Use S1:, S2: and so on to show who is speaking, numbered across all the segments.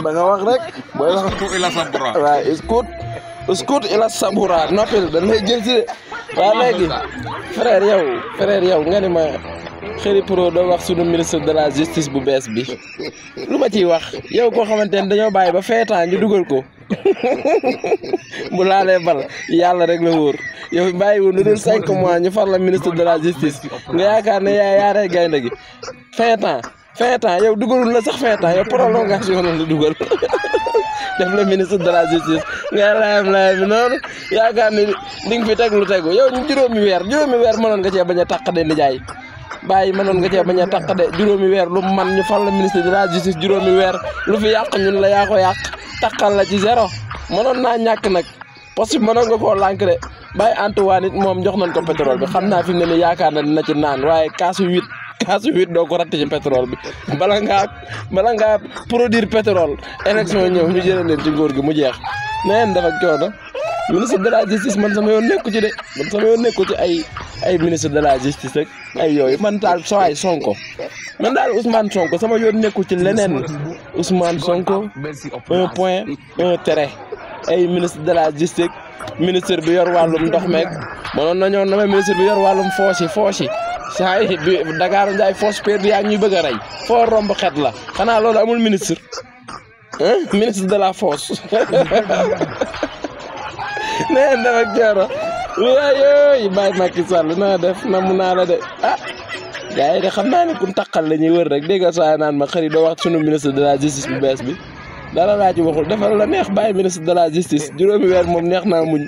S1: ba nga wax rek booy wax
S2: ila sabura
S1: waaw escoute ila sabura noppil dañ lay jël si de waaw léegi frère yow nga ni ma Xëri Pro doo wax sunu ministre de la justice bu bees bi lu ma ciy wax yow koo xamante ne dañoo bàyyi ba feetaan ñu dugal ko bu laalee bal yàlla rek la wóor yow bàyyi woon lu dul 5 mois ñu far la ministre de la justice nga yaakaar ne yaa rey gaynde gi feetaan yow dugalul la sax feetaan yow prolongation la dugal def la ministre de la justice nga layam bi noonu yaakaar ni li nga fi teg lu tegu yow juróomi weer mënoon nga cee bañ a taq de nijaay bàyyi mënoon nga cee bañ a taq de juróomi weer lu man ñu fal la ministre de la justice juróomi weer lu fi yàq ñun la yaa ko yàq taqal la ci zéro mënoon naa ñàkk nag parce que mënoon nga koo lànk de bàyyi Antoine it moom jox nañ ko pétrole bi xam naa fi mu ne nii yaakaar na dina ci naan waaye kaasu huit doo ko ratti ci pétrole bi bala ngaa produire pétrole élection ñëw ñu jëlee leen ci nguur gi mu jeex neen dafa coono ministre de la justice man sama yoon nekku ci de man sama yoon nekku ci ay ministre de la justice rek ay yooyu man daal sooy Sonko man daal Ousmane Sonko sama yoon nekku ci leneen Ousmane Sonko 1.1 ay ministre de la justice ministre bi yor wàllum ndox meeg mënoon nañoo namee ministre bi yor wàllum foos yi saa yi bi Dakar Ndiaye foos perdu yaa ñuy bëgg a rey foo romb xet la xanaa loolu amul ministre ministre de la fosse nee dafa jooro waayooy bàyyi Macky Sall naa def namu naa la de gars yi de xam naa ne ku taqal la ñuy wër rek dégg nga saa naan ma xëy doo wax sunu ministre de la justice bu bees bi dara laa ci waxul defal la neex bàyyi ministre de la justice juróomi weer moom neex naa muñ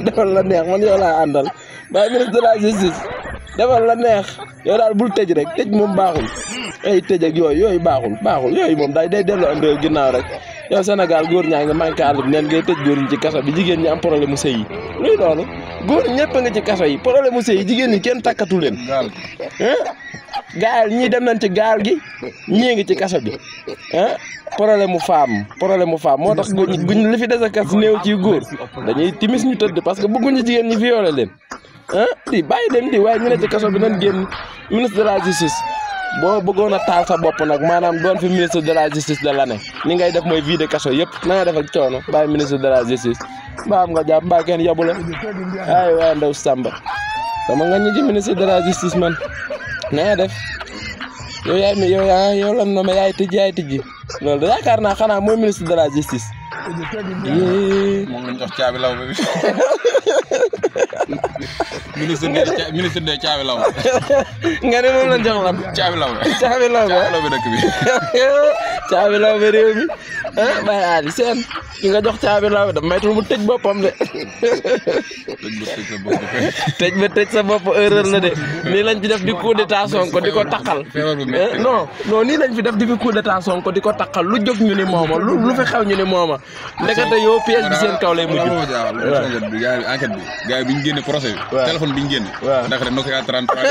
S1: defal la neex man yow laa àndal bàyyi ministre de la justice defal la neex yow daal bul tëj rek tëj moom baaxul ay tëj ak yooyu baaxul yooyu moom day delloo am réew ginnaaw rek yow Sénégal góor ñaa ngi manqué àll bi neen ngay tëj góor ñi ci kaso bi jigéen ñi am problème mu sëy yi luy loolu góor ñëpp a nga ci kaso yi problème mu sëy yi jigéen ñi kenn takkatu leen gaal ñii dem nañ ci gaal gi ñii ngi ci kaso bi problème mu femme moo tax guñ li fi des a kas néew ci góor dañuy timis ñu tëdd parce que bëgguñu jigéen ñi violé leen di bàyyi leen di waaye ñu ne ci kaso bi nañ génn ministre de la justice boo bëggoon a taal sa bopp nag maanaam doon fi ministre de la justice de l'année ni ngay def mooy vide kaso yëpp na nga def ak coono bàyyi ministre de la justice mbaa am nga jàpp mbaa kenn yabu la ay waaye ndaw Samba sama nga ñi ci ministre de la justice man na nga def yow lan nommé yaay tijji loolu da yaakaar naa xanaa mooy ministre de la justice
S2: moom lañ jox caabi law bi ministre de caabi law
S1: nga ne moom lañ jox lan
S2: caabi law bi dëkk bi
S1: caabi law bi réew mi bay aadi seen ki nga jox caabi law bi da maytul mu tëj boppam de tëj ba tëj sa bopp erreur la de nii lañ fi def di coup d'état Sonko di ko takkal non nii lañ fi def di coup d'état Sonko di ko takkal lu jóg ñu ni mooma lu fi xew ñu ni mooma ndekete yow pièce bi seen kaw lay mujj
S2: enquête bi gars yi bi ñu génne procès bi téléphone bi ñu génne ndax de Nokia 33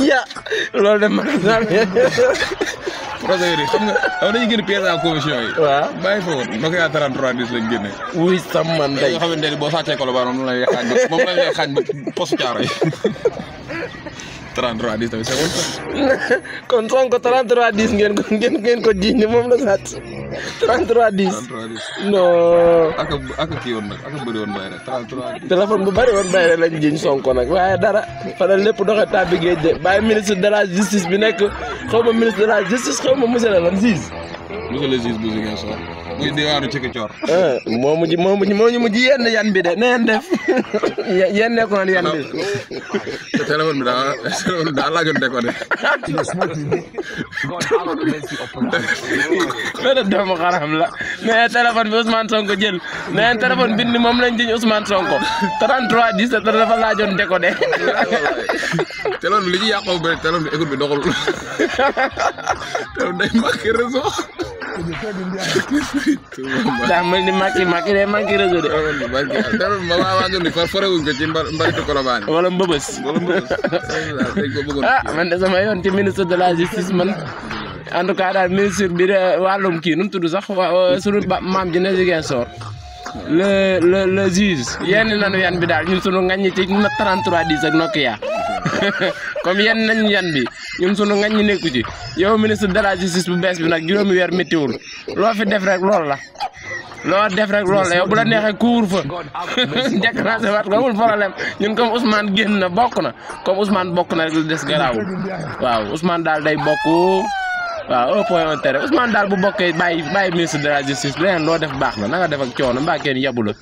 S1: ya loolu de Macky Sall
S2: procès yi xam nga dañuy génne pièce en commission yi
S1: waaw
S2: bàyyi fa woon Nokia 33 10 lañ génne
S1: wuy sama ndey
S2: nga xamante ni boo sàccee Colobane moom lañ lay xaañ ba poste caaro yi 33 10 tamit c'est
S1: kon Sonko 33 10 ngeen ko jiiñ ni moom la sàcc 33 10 non
S2: ak kii woon nag ak bëri woon bay rek 33 10
S1: téléphone bu bëri woon bay rek lañ jiiñ Sonko nag waaye dara fa la lépp doxee tàbbi géej de bàyyi ministre de la justice bi nekk xaw ma ministre de la justice xaw ma monsieur le juge
S2: bu Ziguinchor muy diwaanu ci Coor
S1: moo ñu mujj yenn yan bi de neen def yenn nekkoon yan bi
S2: téléphone bi daa laajoon décoder
S1: loolu doomu xaram la mais téléphone bi Ousmane Sonko jël mais téléphone bi ni moom lañ diñ Ousmane Sonko 33 10 te dafa laajoon décoder
S2: téléphone bi li ñu yàqoo bëri téléphone bi écoute bi doxul téléphone day manqué réseau
S1: daa mel ni Macky day manqué réseau de
S2: waa nga ni foré wuñ ko ci mbaritu Colobane
S1: wala mbëbës man de sama yoon ci ministre de la justice man en tout cas daal ministre bi de wàllum kii nu mu tudd sax sunu maam ji ne Ziguinchor le juge yenn nañu yan bi daal ñun sunu ngañ ci 3310 ak Nokia comme yenn nañu yan bi ñun sunu ngañ nekku ci yow ministre de la justice bu bees bi nag juróomi weer méttiwul loo fi def rek loolu la loo def rek loolu la yow bu la neexee couvre-feu déclenché waat nga amul problème ñun comme Ousmane génn na bokk na comme Ousmane bokk na rek lu des garaawul waaw Ousmane daal day bokk waaw au point un terrain Ousmane daal bu bokkee bàyyi ministre de la justice leneen loo def baax na nga def ak coono mbaa kenn yabu la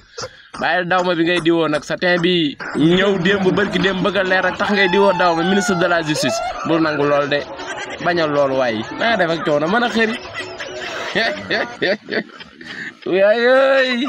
S1: bàyyi daw ma bi ngay diwoo nag sa teen bi ñëw démb barki démb bëgg a leer ak tax ngay diwoo daw ma ministre de la justice bul nangu lool de bañal loolu waaye nga def ak coono mën a xëri yaay